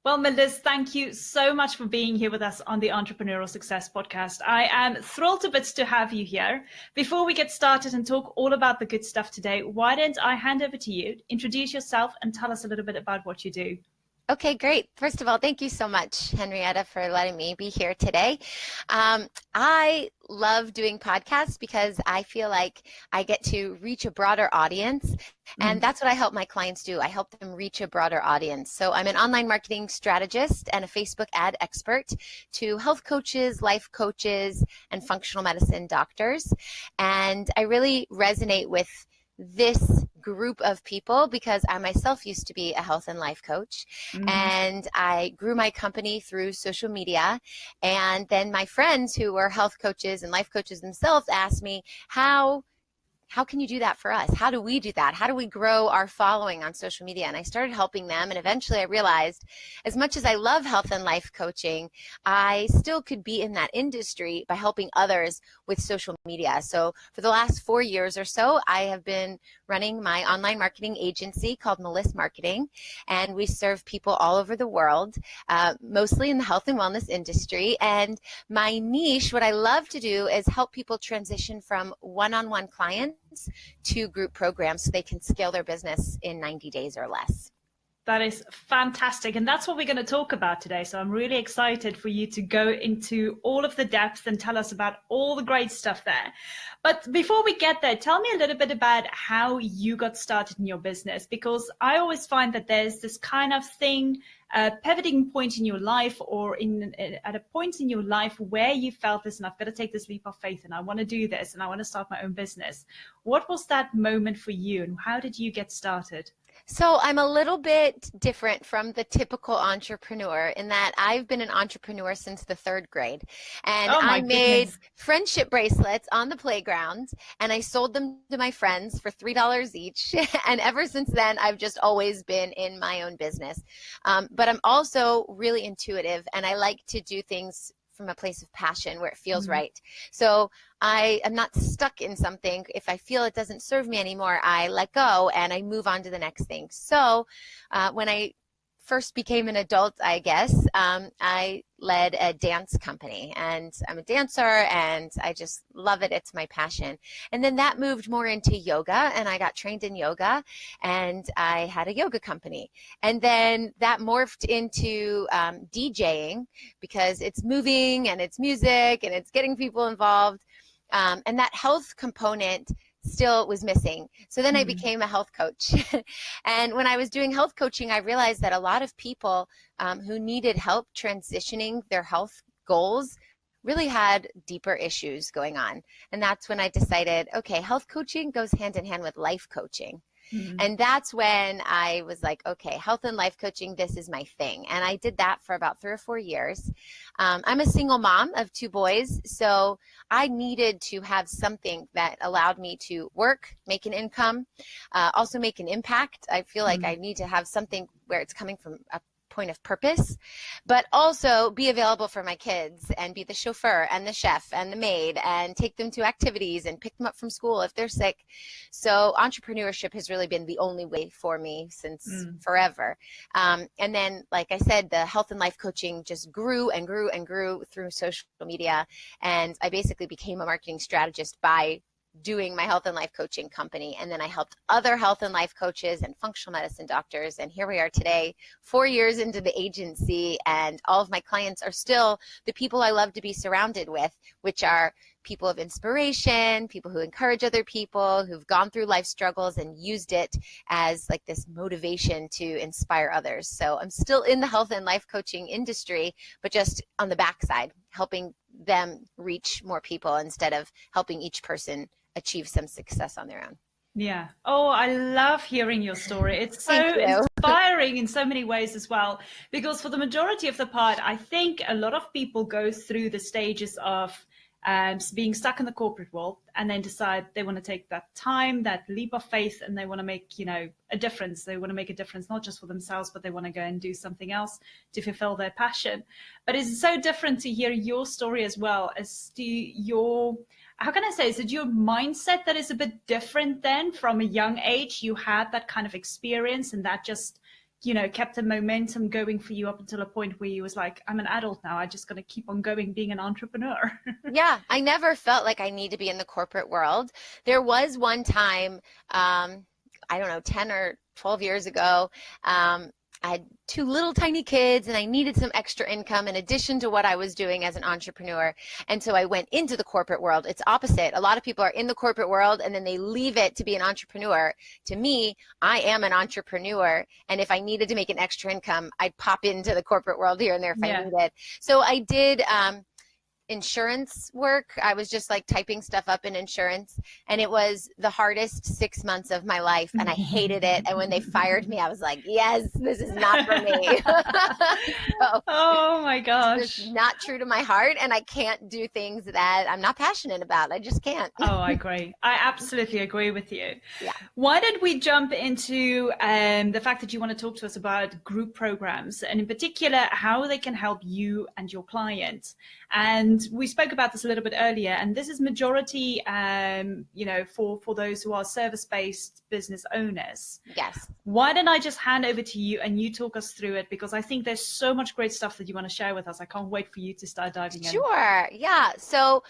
Well, Meliss, thank you so much for being here with us on the Entrepreneurial Success Podcast. I am thrilled to bits to have you here. Before we get started and talk all about the good stuff today, why don't I hand over to you, introduce yourself, and tell us a little bit about what you do. Okay, great. First of all, thank you so much, Henrietta, for letting me be here today. I love doing podcasts because I feel like I get to reach a broader audience, and that's what I help my clients do. I help them reach a broader audience. So I'm an online marketing strategist and a Facebook ad expert to health coaches, life coaches, and functional medicine doctors. And I really resonate with this group of people because I myself used to be a health and life coach, and I grew my company through social media. And then my friends who were health coaches and life coaches themselves asked me, how can you do that for us? How do we do that? How do we grow our following on social media? And I started helping them, and eventually I realized as much as I love health and life coaching, I still could be in that industry by helping others with social media. So for the last 4 years or so, I have been running my online marketing agency called Meliss Marketing, and we serve people all over the world, mostly in the health and wellness industry. And my niche, what I love to do is help people transition from one-on-one clients to group programs so they can scale their business in 90 days or less. That is fantastic. And that's what we're going to talk about today. So I'm really excited for you to go into all of the depth and tell us about all the great stuff there. But before we get there, tell me a little bit about how you got started in your business, because I always find that there's this kind of thing, pivoting point in your life, or at a point in your life where you felt this, and I've got to take this leap of faith and I want to do this and I want to start my own business. What was that moment for you, and how did you get started? So I'm a little bit different from the typical entrepreneur in that I've been an entrepreneur since the 3rd grade. And I made friendship bracelets on the playground, and I sold them to my friends for $3 each. And ever since then, I've just always been in my own business. But I'm also really intuitive, and I like to do things from a place of passion where it feels right. So I am not stuck in something. If I feel it doesn't serve me anymore, I let go and I move on to the next thing. So when I first became an adult, I guess, I led a dance company, and I'm a dancer and I just love it. It's my passion. And then that moved more into yoga, and I got trained in yoga, and I had a yoga company. And then that morphed into DJing, because it's moving and it's music and it's getting people involved. And that health component still was missing. So then I became a health coach. And when I was doing health coaching, I realized that a lot of people who needed help transitioning their health goals really had deeper issues going on. And that's when I decided, okay, health coaching goes hand in hand with life coaching. And that's when I was like, okay, health and life coaching, this is my thing. And I did that for about 3 or 4 years. I'm a single mom of 2 boys, so I needed to have something that allowed me to work, make an income, also make an impact. I feel like I need to have something where it's coming from a point of purpose, but also be available for my kids and be the chauffeur and the chef and the maid and take them to activities and pick them up from school if they're sick. So entrepreneurship has really been the only way for me since forever. And then, like I said, the health and life coaching just grew and grew and grew through social media. And I basically became a marketing strategist by doing my health and life coaching company. And then I helped other health and life coaches and functional medicine doctors. And here we are today, 4 years into the agency, and all of my clients are still the people I love to be surrounded with, which are people of inspiration, people who encourage other people, who've gone through life struggles and used it as like this motivation to inspire others. So I'm still in the health and life coaching industry, but just on the backside, helping them reach more people instead of helping each person achieve some success on their own. Yeah. Oh, I love hearing your story. It's so inspiring in so many ways as well, because for the majority of the part, I think a lot of people go through the stages of being stuck in the corporate world and then decide they want to take that time, that leap of faith, and they want to make, a difference. They want to make a difference, not just for themselves, but they want to go and do something else to fulfill their passion. But it's so different to hear your story as well as to your, how can I say, is it your mindset that is a bit different then from a young age? You had that kind of experience and that just kept the momentum going for you up until a point where you was like, I'm an adult now, I just got to keep on going being an entrepreneur? Yeah, I never felt like I need to be in the corporate world. There was one time, I don't know, 10 or 12 years ago, I had two little tiny kids and I needed some extra income in addition to what I was doing as an entrepreneur. And so I went into the corporate world. It's opposite. A lot of people are in the corporate world and then they leave it to be an entrepreneur. To me, I am an entrepreneur. And if I needed to make an extra income, I'd pop into the corporate world here and there if I needed. So I did insurance work. I was just like typing stuff up in insurance, and it was the hardest 6 months of my life and I hated it. And when they fired me, I was like, yes, this is not for me. So, oh my gosh. It's not true to my heart, and I can't do things that I'm not passionate about. I just can't. Oh, I agree. I absolutely agree with you. Yeah. Why don't we jump into the fact that you want to talk to us about group programs, and in particular, how they can help you and your clients. And we spoke about this a little bit earlier, and this is majority, for those who are service-based business owners. Yes. Why don't I just hand over to you and you talk us through it? Because I think there's so much great stuff that you want to share with us. I can't wait for you to start diving in. Sure. Yeah. So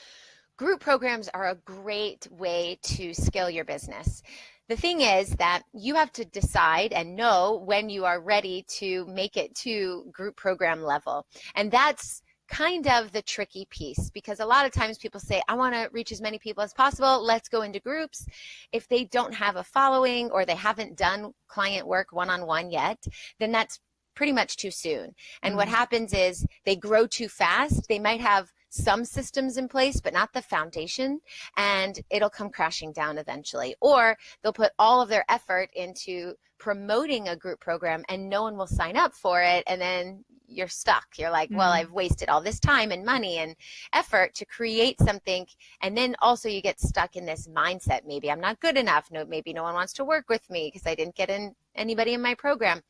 group programs are a great way to scale your business. The thing is that you have to decide and know when you are ready to make it to group program level. And that's kind of the tricky piece, because a lot of times people say, I want to reach as many people as possible. Let's go into groups. If they don't have a following or they haven't done client work one-on-one yet, then that's pretty much too soon. And what happens is they grow too fast. They might have some systems in place, but not the foundation, and it'll come crashing down eventually. Or they'll put all of their effort into promoting a group program and no one will sign up for it, and then you're stuck. You're like, well, I've wasted all this time and money and effort to create something. And then also you get stuck in this mindset. Maybe I'm not good enough. No, maybe no one wants to work with me because I didn't get anybody in my program.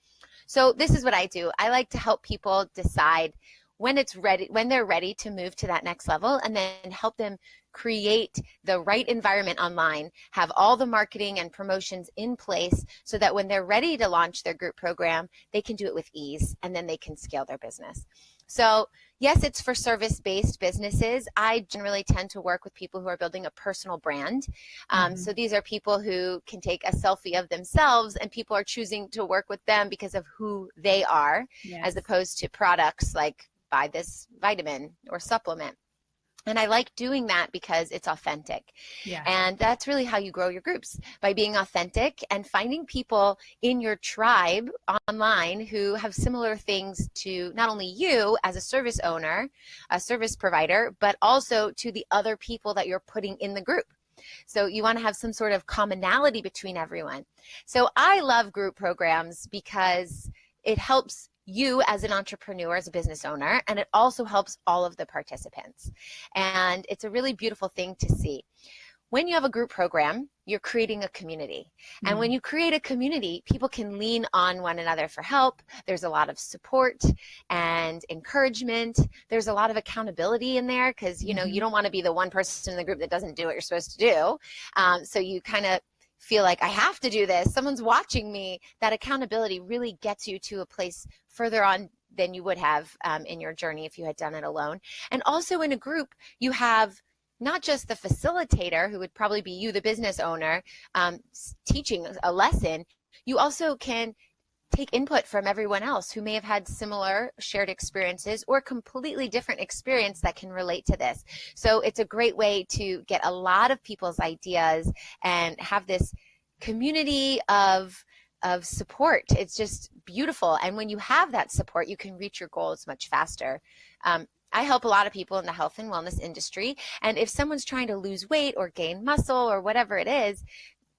So this is what I do. I like to help people decide when it's ready, when they're ready to move to that next level, and then help them create the right environment online, have all the marketing and promotions in place so that when they're ready to launch their group program, they can do it with ease and then they can scale their business. So yes, it's for service-based businesses. I generally tend to work with people who are building a personal brand. So these are people who can take a selfie of themselves and people are choosing to work with them because of who they are, as opposed to products like buy this vitamin or supplement. And I like doing that because it's authentic. Yeah. And that's really how you grow your groups, by being authentic and finding people in your tribe online who have similar things to not only you as a service owner, a service provider, but also to the other people that you're putting in the group. So you want to have some sort of commonality between everyone. So I love group programs because it helps you as an entrepreneur, as a business owner, and it also helps all of the participants. And it's a really beautiful thing to see. When you have a group program, you're creating a community. And when you create a community, people can lean on one another for help. There's a lot of support and encouragement. There's a lot of accountability in there because, you know, you don't want to be the one person in the group that doesn't do what you're supposed to do. So you kind of feel like I have to do this. Someone's watching me. That accountability really gets you to a place further on than you would have in your journey if you had done it alone. And also in a group, you have not just the facilitator, who would probably be you, the business owner, teaching a lesson. You also can take input from everyone else who may have had similar shared experiences or completely different experience that can relate to this. So it's a great way to get a lot of people's ideas and have this community of support. It's just beautiful. And when you have that support, you can reach your goals much faster. I help a lot of people in the health and wellness industry. And if someone's trying to lose weight or gain muscle or whatever it is,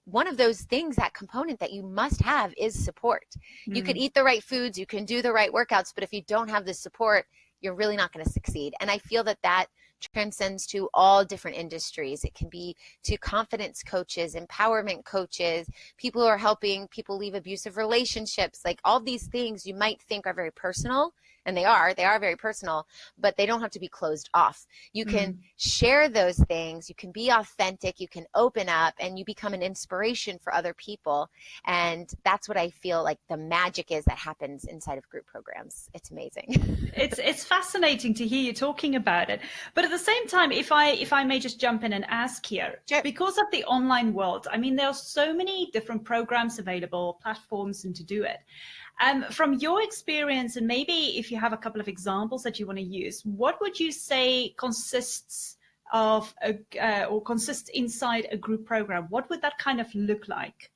one of those things, that component that you must have is support. You could eat the right foods, you can do the right workouts, but if you don't have the support, you're really not going to succeed. And I feel that that transcends to all different industries. It can be to confidence coaches, empowerment coaches, people who are helping people leave abusive relationships. Like all these things you might think are very personal and they are very personal, but they don't have to be closed off. You can share those things, you can be authentic, you can open up, and you become an inspiration for other people. And that's what I feel like the magic is that happens inside of group programs. It's amazing. It's fascinating to hear you talking about it. But at the same time, if I may just jump in and ask here, sure. Because of the online world, I mean, there are so many different programs available, platforms, and to do it. From your experience, and maybe if you have a couple of examples that you want to use, what would you say consists inside a group program? What would that kind of look like?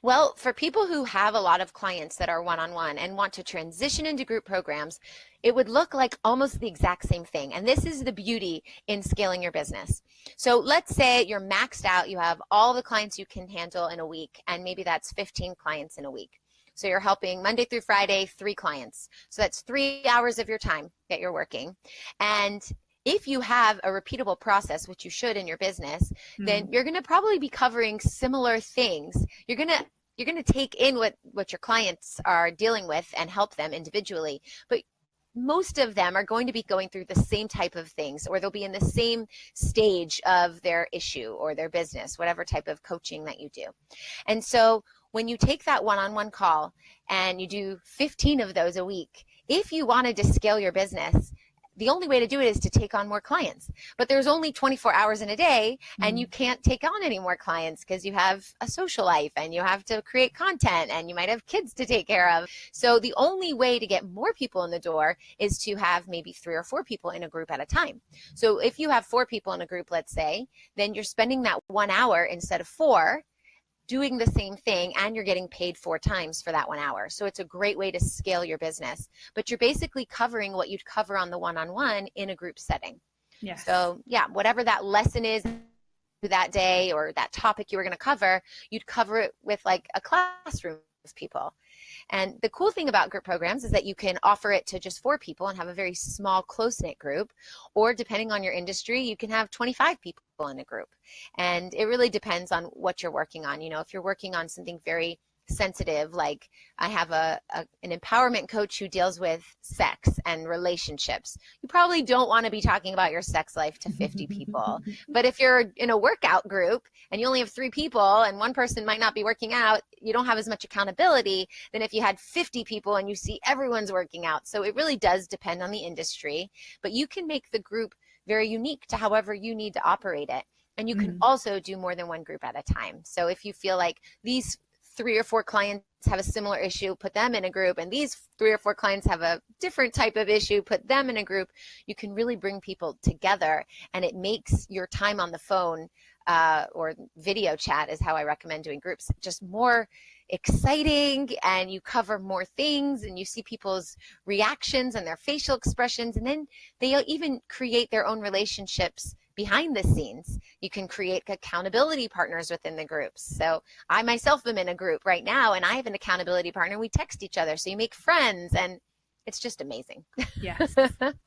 Well, for people who have a lot of clients that are one-on-one and want to transition into group programs, it would look like almost the exact same thing. And this is the beauty in scaling your business. So let's say you're maxed out, you have all the clients you can handle in a week, and maybe that's 15 clients in a week. So you're helping Monday through Friday, 3 clients. So that's 3 hours of your time that you're working. And if you have a repeatable process, which you should in your business, then you're going to probably be covering similar things. You're going to take in what your clients are dealing with and help them individually. But most of them are going to be going through the same type of things, or they'll be in the same stage of their issue or their business, whatever type of coaching that you do. And so when you take that one-on-one call and you do 15 of those a week, if you wanted to scale your business, the only way to do it is to take on more clients. But there's only 24 hours in a day, and you can't take on any more clients because you have a social life and you have to create content and you might have kids to take care of. So the only way to get more people in the door is to have maybe 3 or 4 people in a group at a time. So if you have 4 people in a group, let's say, then you're spending that 1 hour instead of 4 doing the same thing, and you're getting paid 4 times for that 1 hour. So it's a great way to scale your business, but you're basically covering what you'd cover on the one-on-one in a group setting. Yes. So yeah, whatever that lesson is that day or that topic you were going to cover, you'd cover it with like a classroom of people. And the cool thing about group programs is that you can offer it to just 4 people and have a very small, close-knit group, or depending on your industry, you can have 25 people in a group. And it really depends on what you're working on. You know, if you're working on something very sensitive, like I have an empowerment coach who deals with sex and relationships, you probably don't want to be talking about your sex life to 50 people. But if you're in a workout group and you only have 3 people and one person might not be working out, you don't have as much accountability than if you had 50 people and you see everyone's working out. So it really does depend on the industry, but you can make the group very unique to however you need to operate it. And you can also do more than one group at a time. So if you feel like these 3 or 4 clients have a similar issue, put them in a group, and these 3 or 4 clients have a different type of issue, put them in a group. You can really bring people together, and it makes your time on the phone or video chat is how I recommend doing groups, just more exciting, and you cover more things and you see people's reactions and their facial expressions, and then they even create their own relationships behind the scenes. You can create accountability partners within the groups. So I myself am in a group right now and I have an accountability partner. We text each other, so you make friends, and it's just amazing. Yes.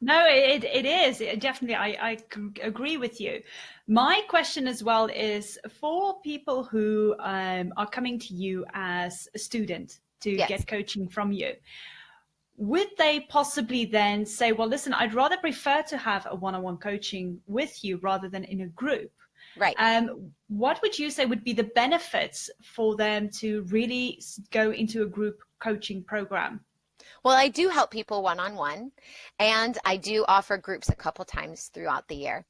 No, it is. Definitely, I agree with you. My question as well is for people who are coming to you as a student to get coaching from you. Would they possibly then say, well, listen, I'd rather prefer to have a one-on-one coaching with you rather than in a group? Right. What would you say would be the benefits for them to really go into a group coaching program? Well, I do help people one-on-one, and I do offer groups a couple times throughout the year.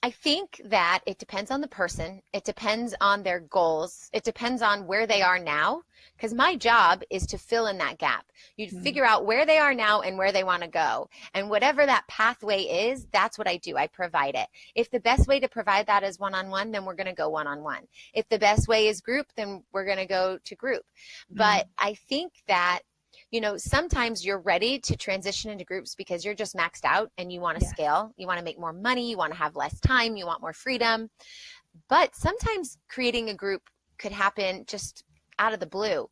I think that it depends on the person. It depends on their goals. It depends on where they are now, because my job is to fill in that gap. You'd figure out where they are now and where they want to go. And whatever that pathway is, that's what I do. I provide it. If the best way to provide that is one-on-one, then we're going to go one-on-one. If the best way is group, then we're going to go to group. But I think that sometimes you're ready to transition into groups because you're just maxed out and you want to scale. You want to make more money. You want to have less time. You want more freedom. But sometimes creating a group could happen just out of the blue.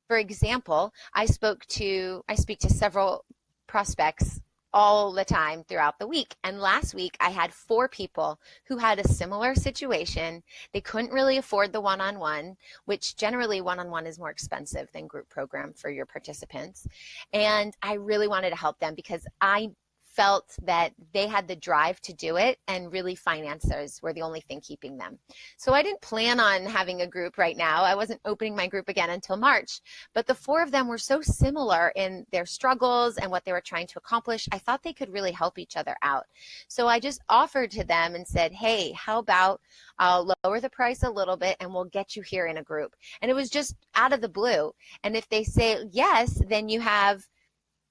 For example, I speak to several prospects all the time throughout the week. And last week I had 4 people who had a similar situation. They couldn't really afford the one-on-one, which generally one-on-one is more expensive than group program for your participants. And I really wanted to help them because I felt that they had the drive to do it, and really finances were the only thing keeping them. So I didn't plan on having a group right now. I wasn't opening my group again until March, but the 4 of them were so similar in their struggles and what they were trying to accomplish. I thought they could really help each other out. So I just offered to them and said, hey, how about I'll lower the price a little bit and we'll get you here in a group. And it was just out of the blue. And if they say yes, then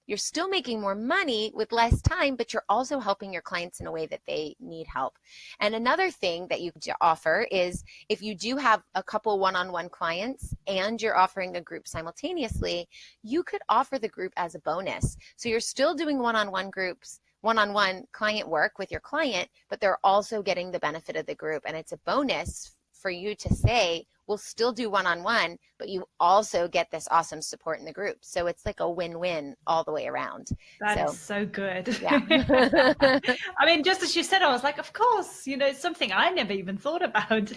you're still making more money with less time, but you're also helping your clients in a way that they need help. And another thing that you could offer is if you do have a couple one-on-one clients and you're offering a group simultaneously, you could offer the group as a bonus. So you're still doing one-on-one groups, one-on-one client work with your client, but they're also getting the benefit of the group. And it's a bonus for you to say, we'll still do one-on-one, but you also get this awesome support in the group. So it's like a win-win all the way around. That is so good. Yeah. I mean, just as you said, I was like, of course, it's something I never even thought about.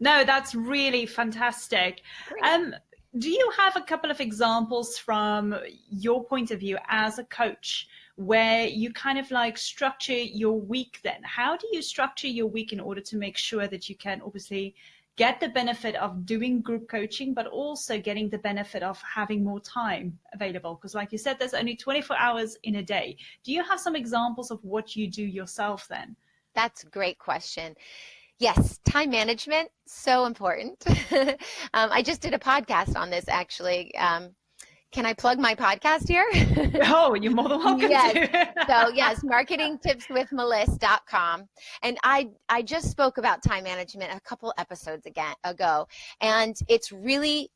No, that's really fantastic. Do you have a couple of examples from your point of view as a coach where you kind of like structure your week then? How do you structure your week in order to make sure that you can obviously get the benefit of doing group coaching, but also getting the benefit of having more time available? Because like you said, there's only 24 hours in a day. Do you have some examples of what you do yourself then? That's a great question. Yes, time management, so important. I just did a podcast on this actually. Can I plug my podcast here? Oh, you're more than welcome to. So yes, marketingtipswithmeliss.com. And I just spoke about time management a couple episodes ago. And it's really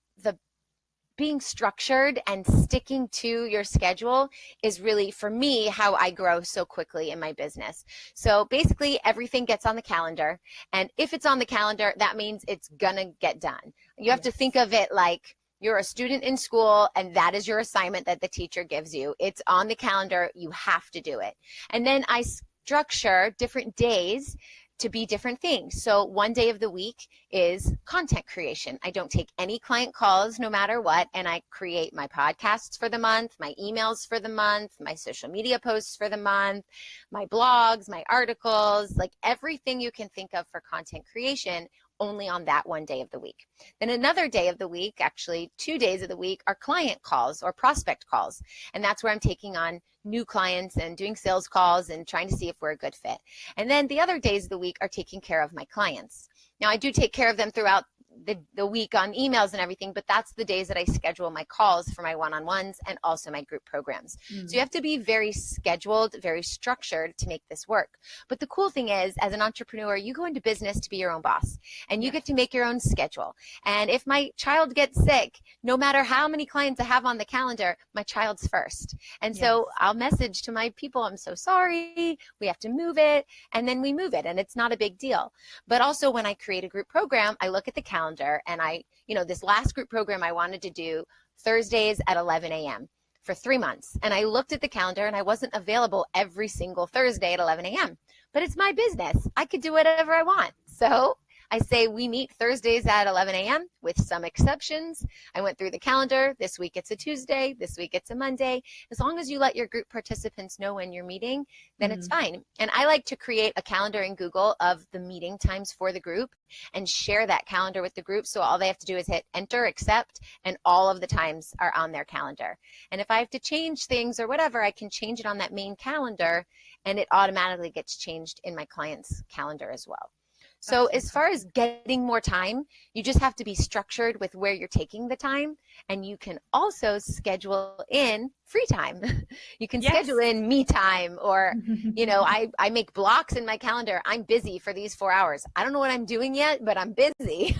being structured and sticking to your schedule is really, for me, how I grow so quickly in my business. So basically everything gets on the calendar. And if it's on the calendar, that means it's gonna get done. You have to think of it like you're a student in school and that is your assignment that the teacher gives you. It's on the calendar, you have to do it. And then I structure different days to be different things. So one day of the week is content creation. I don't take any client calls no matter what, and I create my podcasts for the month, my emails for the month, my social media posts for the month, my blogs, my articles, like everything you can think of for content creation, only on that one day of the week. Then another day of the week, actually 2 days of the week, are client calls or prospect calls. And that's where I'm taking on new clients and doing sales calls and trying to see if we're a good fit. And then the other days of the week are taking care of my clients. Now I do take care of them throughout the week on emails and everything, but that's the days that I schedule my calls for my one-on-ones and also my group programs. So you have to be very scheduled, very structured to make this work. But the cool thing is, as an entrepreneur, you go into business to be your own boss and you get to make your own schedule. And if my child gets sick, no matter how many clients I have on the calendar, my child's first. And so I'll message to my people, I'm so sorry, we have to move it. And then we move it and it's not a big deal. But also when I create a group program, I look at the calendar and this last group program I wanted to do Thursdays at 11 a.m. for 3 months. And I looked at the calendar and I wasn't available every single Thursday at 11 a.m. But it's my business. I could do whatever I want. So I say we meet Thursdays at 11 a.m. with some exceptions. I went through the calendar. This week it's a Tuesday. This week it's a Monday. As long as you let your group participants know when you're meeting, then it's fine. And I like to create a calendar in Google of the meeting times for the group and share that calendar with the group. So all they have to do is hit enter, accept, and all of the times are on their calendar. And if I have to change things or whatever, I can change it on that main calendar and it automatically gets changed in my client's calendar as well. So as far as getting more time, you just have to be structured with where you're taking the time, and you can also schedule in free time. You can schedule in me time, or, I make blocks in my calendar. I'm busy for these 4 hours. I don't know what I'm doing yet, but I'm busy.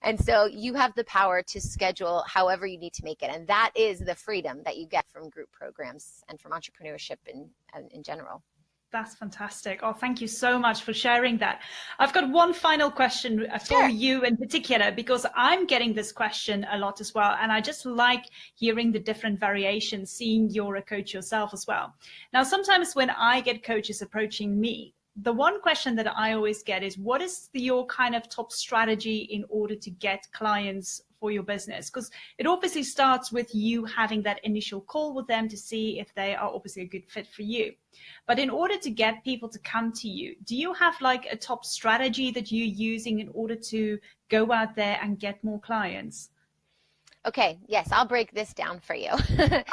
And so you have the power to schedule however you need to make it. And that is the freedom that you get from group programs and from entrepreneurship in general. That's fantastic. Oh, thank you so much for sharing that. I've got one final question for you in particular, because I'm getting this question a lot as well. And I just like hearing the different variations, seeing you're a coach yourself as well. Now, sometimes when I get coaches approaching me, the one question that I always get is, what is your kind of top strategy in order to get clients for your business? Because it obviously starts with you having that initial call with them to see if they are obviously a good fit for you. But in order to get people to come to you, do you have like a top strategy that you're using in order to go out there and get more clients? Okay, yes, I'll break this down for you.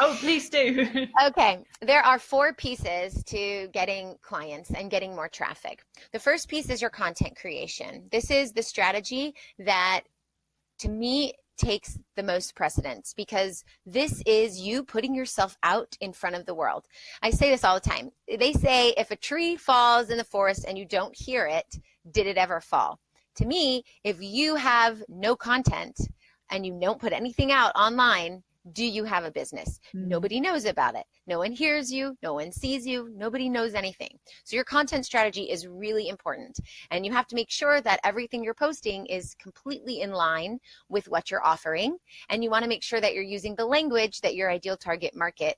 Oh, please do. Okay, there are 4 pieces to getting clients and getting more traffic. The first piece is your content creation. This is the strategy that, to me, takes the most precedence, because this is you putting yourself out in front of the world. I say this all the time. They say, if a tree falls in the forest and you don't hear it, did it ever fall? To me, if you have no content and you don't put anything out online, do you have a business? Nobody knows about it. No one hears you. No one sees you. Nobody knows anything. So your content strategy is really important. And you have to make sure that everything you're posting is completely in line with what you're offering. And you want to make sure that you're using the language that your ideal target market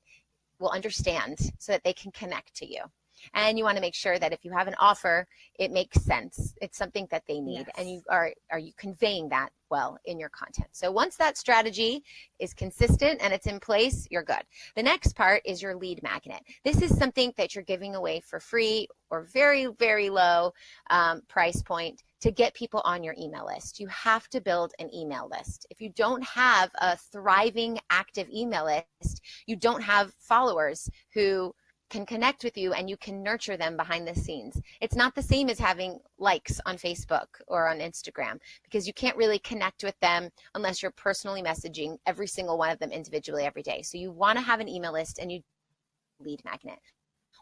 will understand, so that they can connect to you. And you want to make sure that if you have an offer, it makes sense. It's something that they need. Yes. And you are you conveying that well in your content? So once that strategy is consistent and it's in place, you're good. The next part is your lead magnet. This is something that you're giving away for free or very, very low price point to get people on your email list. You have to build an email list. If you don't have a thriving, active email list, you don't have followers who can connect with you and you can nurture them behind the scenes. It's not the same as having likes on Facebook or on Instagram, because you can't really connect with them unless you're personally messaging every single one of them individually every day. So you want to have an email list and you lead magnet.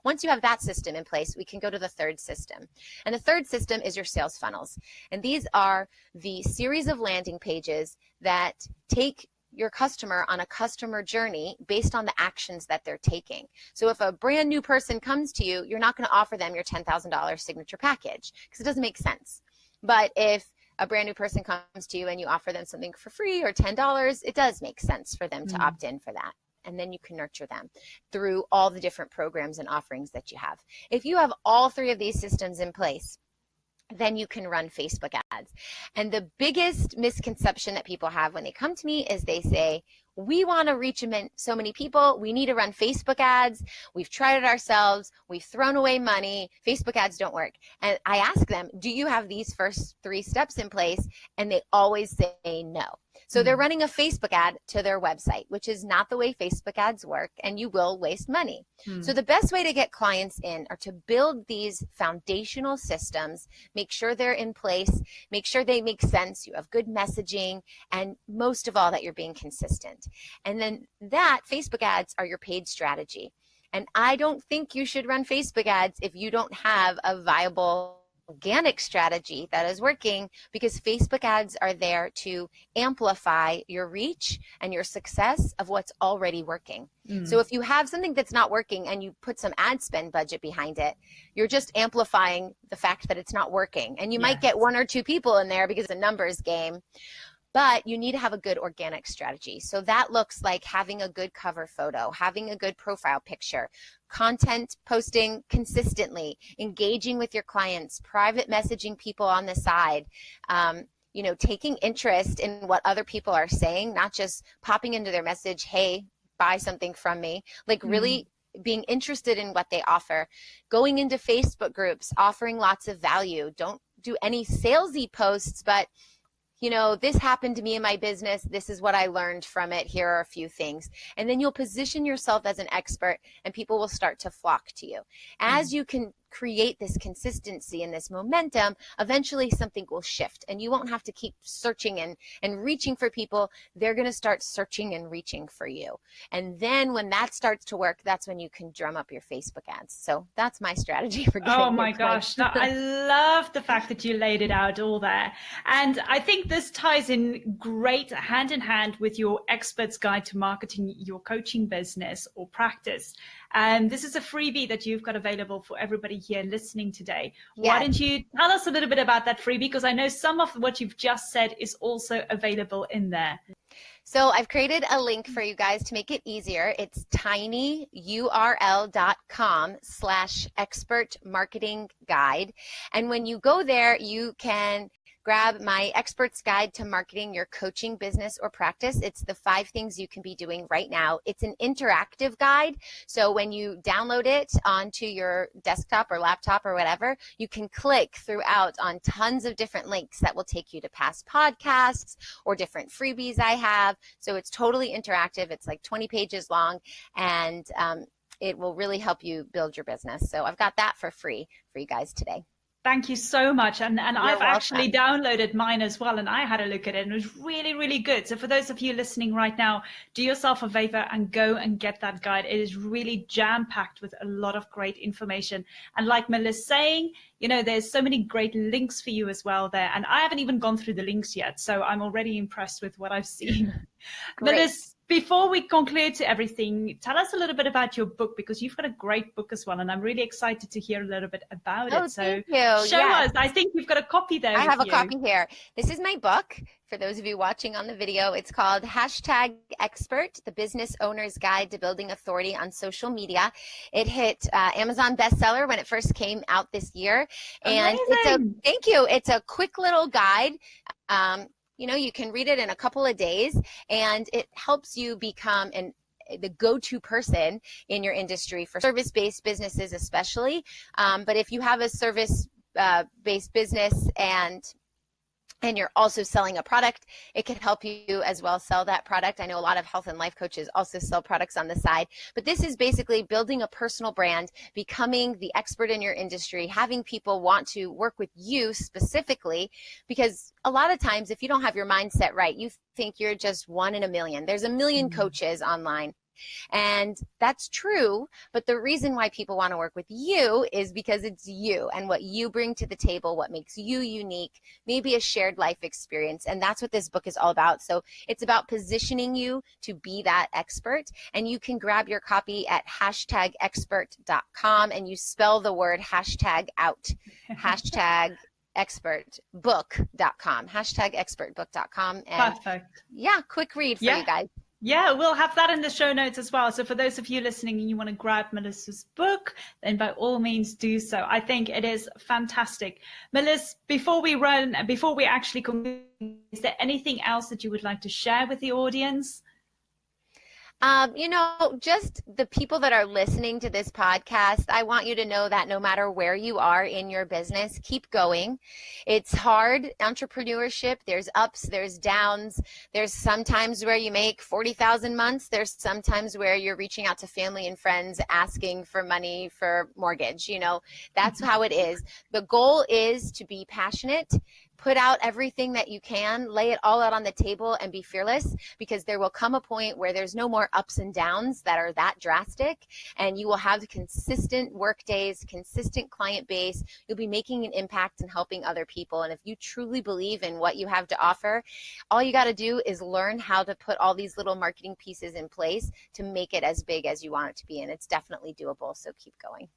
Once you have that system in place, we can go to the third system. And the third system is your sales funnels. And these are the series of landing pages that take your customer on a customer journey based on the actions that they're taking. So if a brand new person comes to you, you're not going to offer them your $10,000 signature package because it doesn't make sense. But if a brand new person comes to you and you offer them something for free or $10, it does make sense for them to opt in for that. And then you can nurture them through all the different programs and offerings that you have. If you have all 3 of these systems in place, then you can run Facebook ads. And the biggest misconception that people have when they come to me is they say, we want to reach so many people. We need to run Facebook ads. We've tried it ourselves. We've thrown away money. Facebook ads don't work. And I ask them, do you have these first 3 steps in place? And they always say no. So they're running a Facebook ad to their website, which is not the way Facebook ads work, and you will waste money. So the best way to get clients in are to build these foundational systems, make sure they're in place, make sure they make sense, you have good messaging, and most of all that you're being consistent. And then that Facebook ads are your paid strategy. And I don't think you should run Facebook ads if you don't have a viable organic strategy that is working, because Facebook ads are there to amplify your reach and your success of what's already working. So if you have something that's not working and you put some ad spend budget behind it, you're just amplifying the fact that it's not working. And you might get 1 or 2 people in there because it's a numbers game. But you need to have a good organic strategy. So that looks like having a good cover photo, having a good profile picture, content posting consistently, engaging with your clients, private messaging people on the side, taking interest in what other people are saying, not just popping into their message, hey, buy something from me, like really being interested in what they offer, going into Facebook groups, offering lots of value. Don't do any salesy posts, but this happened to me in my business. This is what I learned from it. Here are a few things. And then you'll position yourself as an expert and people will start to flock to you. As you can create this consistency and this momentum, eventually something will shift, and you won't have to keep searching and reaching for people. They're going to start searching and reaching for you. And then when that starts to work, that's when you can drum up your Facebook ads. So that's my strategy for getting Oh my gosh, I love the fact that you laid it out all there. And I think this ties in great hand in hand with your expert's guide to marketing your coaching business or practice. And this is a freebie that you've got available for everybody here listening today. Yes. Why don't you tell us a little bit about that freebie? Because I know some of what you've just said is also available in there. So I've created a link for you guys to make it easier. It's tinyurl.com/expert marketing guide. And when you go there, you can grab my expert's guide to marketing your coaching business or practice. It's the 5 things you can be doing right now. It's an interactive guide. So when you download it onto your desktop or laptop or whatever, you can click throughout on tons of different links that will take you to past podcasts or different freebies I have. So it's totally interactive. It's like 20 pages long, and it will really help you build your business. So I've got that for free for you guys today. Thank you so much. And I've actually downloaded mine as well, and I had a look at it, and it was really, really good. So for those of you listening right now, do yourself a favor and go and get that guide. It is really jam-packed with a lot of great information. And like Meliss saying, you know, there's so many great links for you as well there. And I haven't even gone through the links yet, so I'm already impressed with what I've seen. Meliss, before we conclude to everything, tell us a little bit about your book, because you've got a great book as well, and I'm really excited to hear a little bit about it. So thank you. Show us. I think you've got a copy there. I have a copy here. This is my book. For those of you watching on the video, it's called #Expert, the Business Owner's Guide to Building Authority on Social Media. It hit Amazon bestseller when it first came out this year. And thank you. It's a quick little guide. You know, you can read it in a couple of days, and it helps you become the go-to person in your industry for service-based businesses especially. But if you have a service-based business and you're also selling a product, it can help you as well sell that product. I know a lot of health and life coaches also sell products on the side, but this is basically building a personal brand, becoming the expert in your industry, having people want to work with you specifically, because a lot of times if you don't have your mindset right, you think you're just one in a million. There's a million coaches online. And that's true, but the reason why people want to work with you is because it's you and what you bring to the table, what makes you unique, maybe a shared life experience. And that's what this book is all about. So it's about positioning you to be that expert, and you can grab your copy at #expert.com, and you spell the word hashtag out, #expertbook.com, #expertbook.com. And perfect. Yeah, quick read for you guys. Yeah, we'll have that in the show notes as well. So for those of you listening and you want to grab Meliss's book, then by all means do so. I think it is fantastic. Meliss, before we actually conclude, is there anything else that you would like to share with the audience? You know, just the people that are listening to this podcast, I want you to know that no matter where you are in your business, keep going. It's hard, entrepreneurship. There's ups, there's downs. There's sometimes where you make 40,000 months. There's sometimes where you're reaching out to family and friends asking for money for mortgage. You know, that's how it is. The goal is to be passionate, put out everything that you can, lay it all out on the table, and be fearless, because there will come a point where there's no more ups and downs that are that drastic, and you will have consistent work days, consistent client base. You'll be making an impact and helping other people. And if you truly believe in what you have to offer, all you got to do is learn how to put all these little marketing pieces in place to make it as big as you want it to be. And it's definitely doable. So keep going.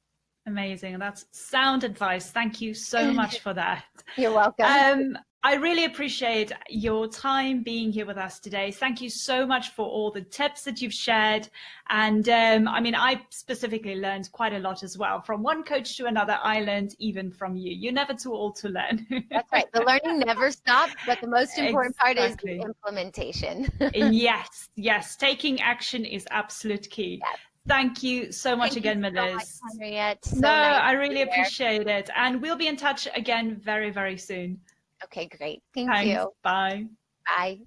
Amazing. That's sound advice. Thank you so much for that. You're welcome. I really appreciate your time being here with us today. Thank you so much for all the tips that you've shared. And I mean, I specifically learned quite a lot as well. From one coach to another, I learned even from you. You're never too old to learn. That's right. The learning never stops, but the most important part is the implementation. Yes. Taking action is absolute key. Yes. Thank you so much again, Meliss. I really appreciate it. And we'll be in touch again very, very soon. Okay, great. Thank you. Bye. Bye.